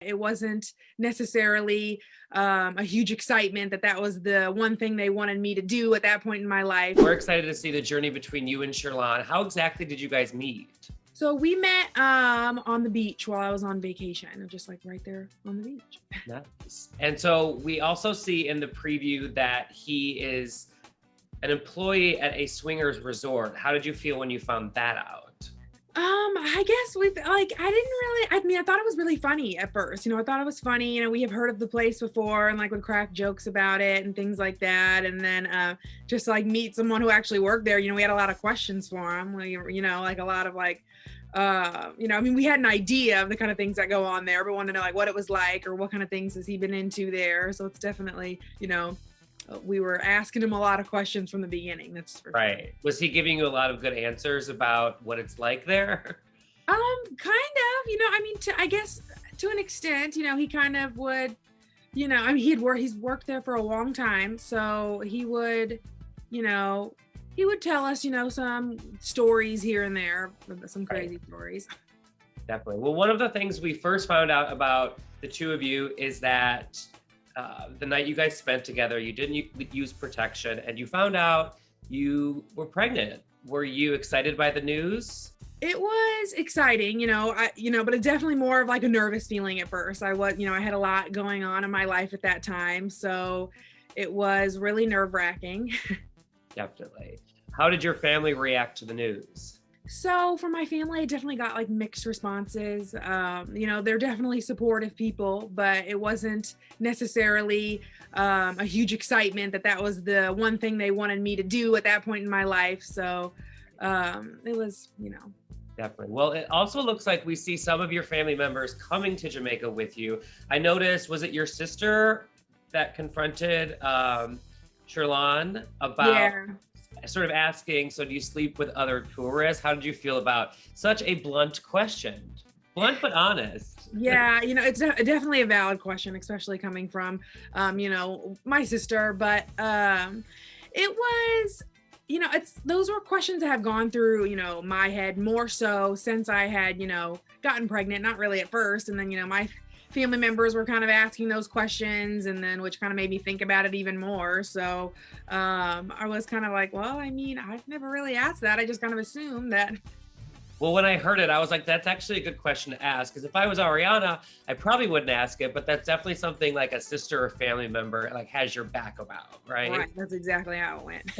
it wasn't necessarily a huge excitement that that was the one thing they wanted me to do at that point in my life. We're excited to see the journey between you and Sherlon. How exactly did you guys meet? So we met on the beach while I was on vacation, just like right there on the beach. Nice. And so we also see in the preview that he is an employee at a swingers resort. How did you feel when you found that out? I guess I thought it was really funny at first. I thought it was funny. We have heard of the place before and like would crack jokes about it and things like that. And then just like meet someone who actually worked there. We had a lot of questions for him. Like a lot of like, we had an idea of the kind of things that go on there, but wanted to know like what it was like or what kind of things has he been into there. So it's definitely, we were asking him a lot of questions from the beginning. That's for right. sure. Was he giving you a lot of good answers about what it's like there? Kind of, I guess to an extent, he kind of would, he's worked there for a long time. So he would tell us, some stories here and there, some crazy stories. Definitely. Well, one of the things we first found out about the two of you is that the night you guys spent together, you didn't use protection and you found out you were pregnant. Were you excited by the news? It was exciting, but it's definitely more of like a nervous feeling at first. I had a lot going on in my life at that time. So it was really nerve-wracking. Definitely. How did your family react to the news? So for my family, I definitely got like mixed responses. They're definitely supportive people, but it wasn't necessarily a huge excitement that that was the one thing they wanted me to do at that point in my life. So it was, Definitely. Well, it also looks like we see some of your family members coming to Jamaica with you. I noticed, was it your sister that confronted Sherlon about sort of asking, so do you sleep with other tourists? How did you feel about such a blunt question? Blunt but honest. Yeah, it's definitely a valid question, especially coming from, my sister. But it was, those were questions that have gone through, my head more so since I had, gotten pregnant. Not really at first, and then my family members were kind of asking those questions, and then which kind of made me think about it even more. So I was kind of like, well, I've never really asked that. I just kind of assumed that. Well, when I heard it, I was like, that's actually a good question to ask. Because if I was Ariana, I probably wouldn't ask it, but that's definitely something like a sister or family member like has your back about, right? Right. That's exactly how it went.